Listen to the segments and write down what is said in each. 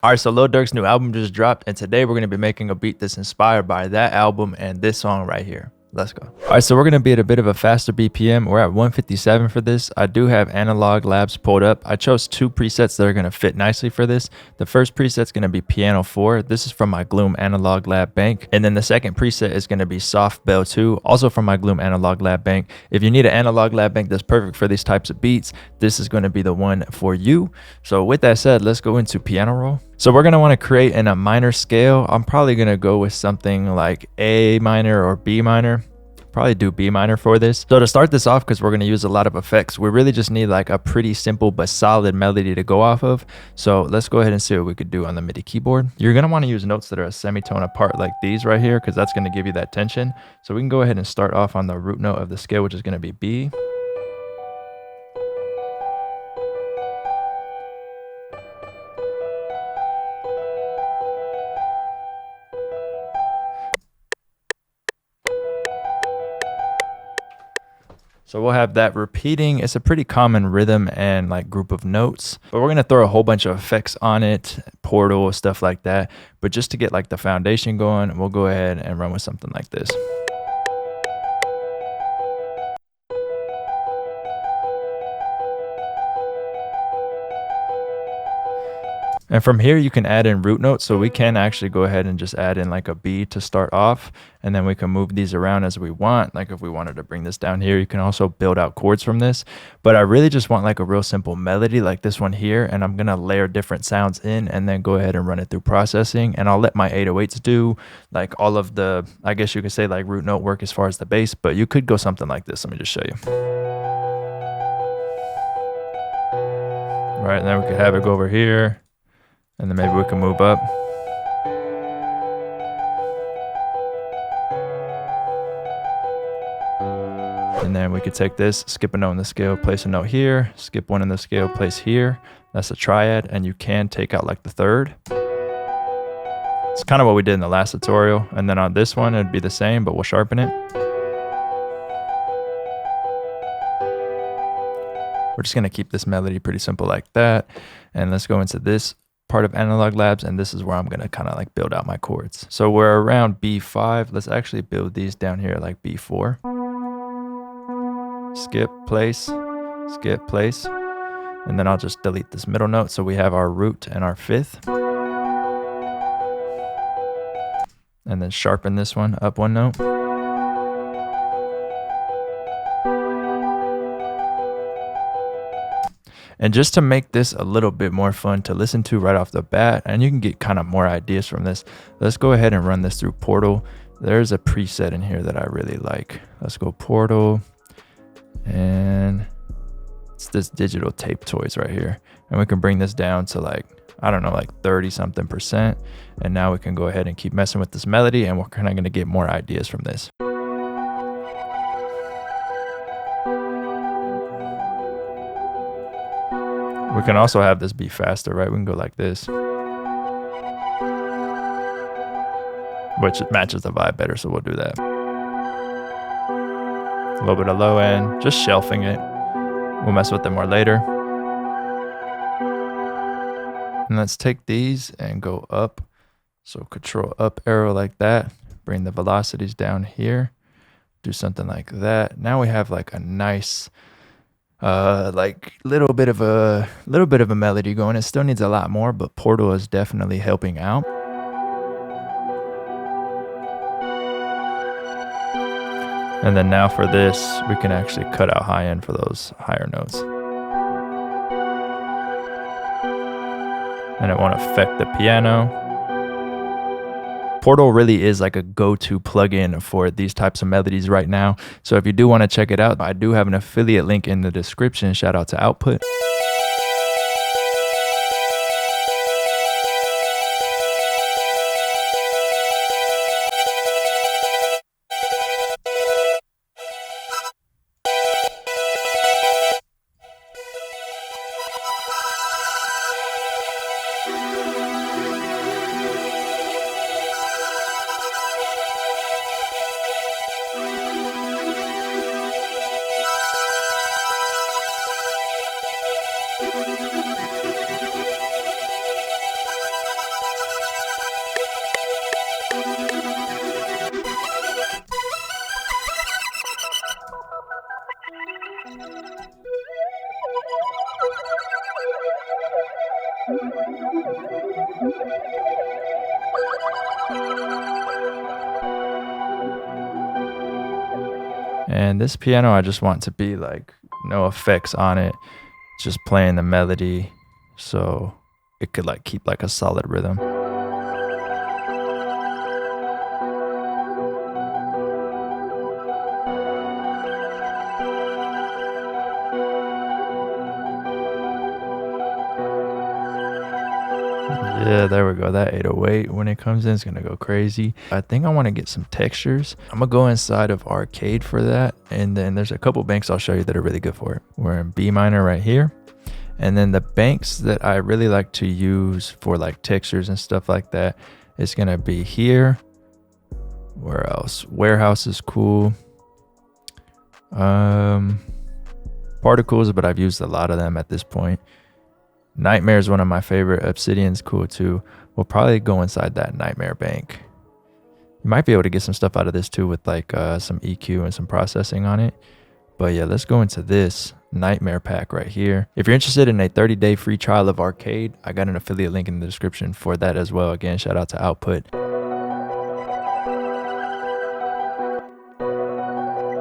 All right, so Lil Durk's new album just dropped, and today we're going to be making a beat that's inspired by that album and this song right here. Let's go. All right, so we're going to be at a bit of a faster BPM. We're at 157 for this. I do have Analog Labs pulled up. I chose two presets that are going to fit nicely for this. The first preset's going to be Piano 4. This is from my Gloom Analog Lab bank. And then the second preset is going to be Soft Bell 2, also from my Gloom Analog Lab bank. If you need an Analog Lab bank that's perfect for these types of beats, this is going to be the one for you. So with that said, let's go into piano roll. So we're going to want to create in a minor scale. I'm probably going to go with something like A minor or B minor. Probably do B minor for this. So to start this off, because we're going to use a lot of effects, we really just need like a pretty simple but solid melody to go off of. So let's go ahead and see what we could do on the MIDI keyboard. You're going to want to use notes that are a semitone apart like these right here, because that's going to give you that tension. So we can go ahead and start off on the root note of the scale, which is going to be B. So we'll have that repeating. It's a pretty common rhythm and like group of notes, but we're going to throw a whole bunch of effects on it, portal, stuff like that. But just to get like the foundation going, we'll go ahead and run with something like this. And from here, you can add in root notes. So we can actually go ahead and just add in like a B to start off. And then we can move these around as we want. Like if we wanted to bring this down here, you can also build out chords from this. But I really just want like a real simple melody like this one here. And I'm going to layer different sounds in and then go ahead and run it through processing. And I'll let my 808s do like all of the, I guess you could say like root note work as far as the bass. But you could go something like this. Let me just show you. All right, and then we could have it go over here. And then maybe we can move up. And then we could take this, skip a note in the scale, place a note here, skip one in the scale, place here. That's a triad, and you can take out like the third. It's kind of what we did in the last tutorial. And then on this one, it'd be the same, but we'll sharpen it. We're just gonna keep this melody pretty simple like that. And let's go into this part of Analog Labs, and this is where I'm going to kind of like build out my chords. So we're around B5. Let's actually build these down here like B4. Skip, place, skip, place. And then I'll just delete this middle note. So we have our root and our fifth. And then sharpen this one up one note. And just to make this a little bit more fun to listen to right off the bat, and you can get kind of more ideas from this, let's go ahead and run this through Portal. There's a preset in here that I really like. Let's go Portal, and it's this digital tape toys right here. And we can bring this down to like, I don't know, like 30 something %. And now we can go ahead and keep messing with this melody, and we're kind of going to get more ideas from this. We can also have this be faster, right? We can go like this, which matches the vibe better, so we'll do that. A little bit of low end, just shelving it. We'll mess with them more later. And let's take these and go up. So control up arrow like that. Bring the velocities down here. Do something like that. Now we have like a nice like little bit of a melody going. It still needs a lot more, but Portal is definitely helping out. And then now for this, we can actually cut out high end for those higher notes. And it won't affect the piano. Portal really is like a go-to plugin for these types of melodies right now. So if you do want to check it out, I do have an affiliate link in the description. Shout out to Output. And this piano, I just want to be like no effects on it, just playing the melody so it could like keep like a solid rhythm. Yeah, there we go. That 808, when it comes in, it's gonna go crazy. I think I want to get some textures. I'm gonna go inside of Arcade for that, and then there's a couple banks I'll show you that are really good for it. We're in B minor right here, and then the banks that I really like to use for like textures and stuff like that is gonna be here. Where else? Warehouse is cool. Particles, but I've used a lot of them at this point. Nightmare is one of my favorite. Obsidian's cool too. We'll probably go inside that Nightmare bank. You might be able to get some stuff out of this too with like some EQ and some processing on it. But yeah, let's go into this Nightmare pack right here. If you're interested in a 30-day free trial of Arcade, I got an affiliate link in the description for that as well. Again, shout out to Output.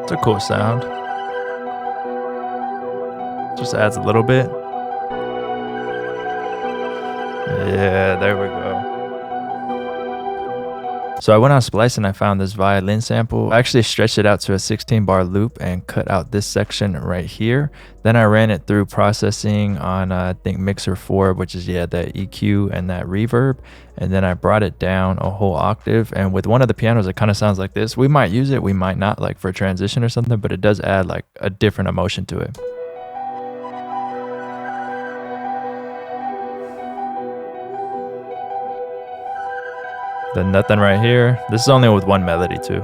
It's a cool sound. Just adds a little bit. Yeah, there we go. So I went on Splice and I found this violin sample. I actually stretched it out to a 16-bar loop and cut out this section right here. Then I ran it through processing on I think Mixer 4, which is that EQ and that reverb. And then I brought it down a whole octave. And with one of the pianos, it kind of sounds like this. We might use it, we might not, like for transition or something, but it does add like a different emotion to it. Then nothing right here. This is only with one melody too.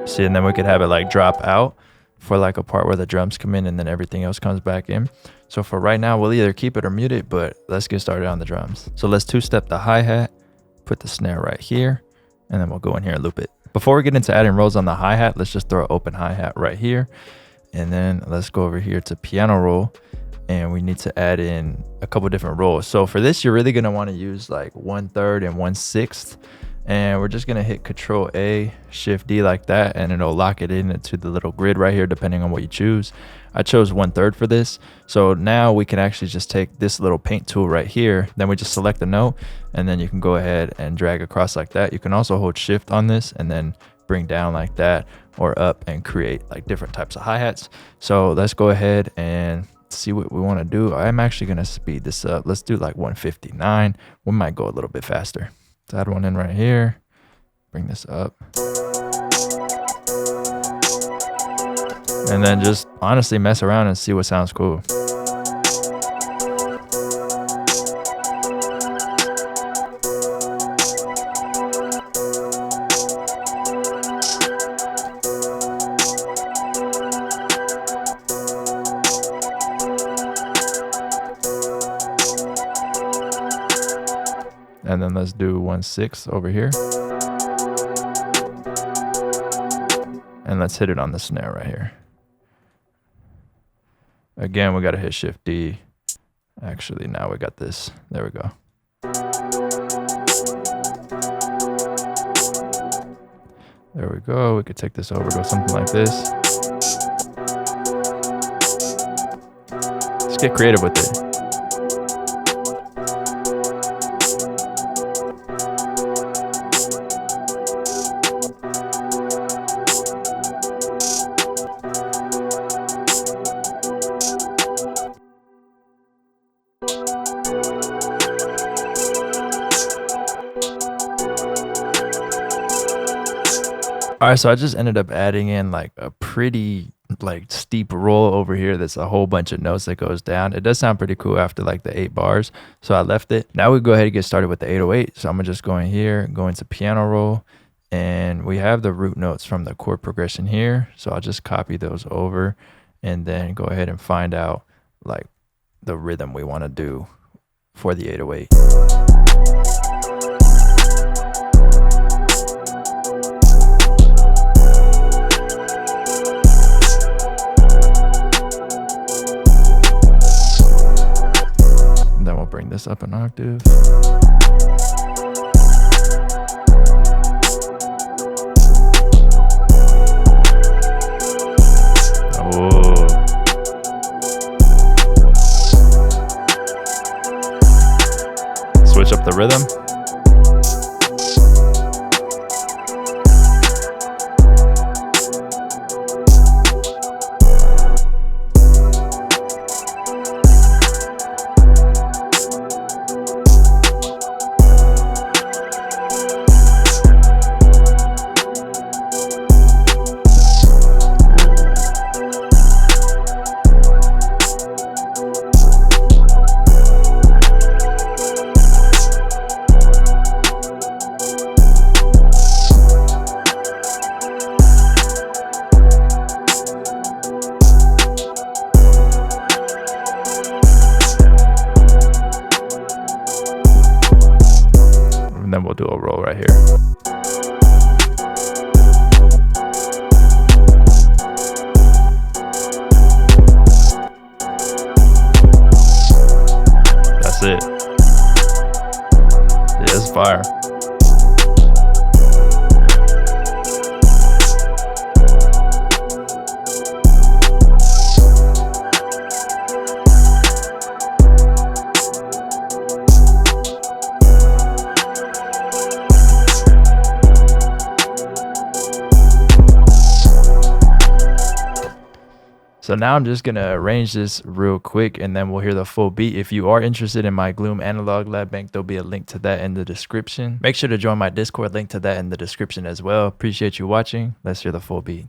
See, and then we could have it like drop out for like a part where the drums come in and then everything else comes back in. So for right now, we'll either keep it or mute it, but let's get started on the drums. So let's two-step the hi-hat, put the snare right here, and then we'll go in here and loop it. Before we get into adding rolls on the hi-hat, let's just throw an open hi-hat right here. And then let's go over here to piano roll, and we need to add in a couple different rolls. So for this, you're really gonna wanna use like 1/3 and 1/6. And we're just gonna hit Control A, Shift D like that, and it'll lock it into the little grid right here, depending on what you choose. I chose 1/3 for this. So now we can actually just take this little paint tool right here. Then we just select the note, and then you can go ahead and drag across like that. You can also hold Shift on this and then bring down like that or up and create like different types of hi-hats. So let's go ahead and see what we want to do. I'm actually gonna speed this up. Let's do like 159. We might go a little bit faster. Let's add one in right here. Bring this up. And then just honestly mess around and see what sounds cool. And then let's do 1/6 over here. And let's hit it on the snare right here. Again, we got to hit Shift D. Actually, now we got this. There we go. There we go. We could take this over, go something like this. Let's get creative with it. All right, so I just ended up adding in like a pretty like steep roll over here. That's a whole bunch of notes that goes down. It does sound pretty cool after like the 8 bars. So I left it. Now we go ahead and get started with the 808. So I'm gonna just go in here, go into piano roll, and we have the root notes from the chord progression here. So I'll just copy those over and then go ahead and find out like the rhythm we want to do for the 808. this up an octave. Oh. Switch up the rhythm. And then we'll do a roll right here. That's it. Yeah, it's fire. So now I'm just going to arrange this real quick and then we'll hear the full beat. If you are interested in my Gloom Analog Lab Bank, there'll be a link to that in the description. Make sure to join my Discord, link to that in the description as well. Appreciate you watching. Let's hear the full beat.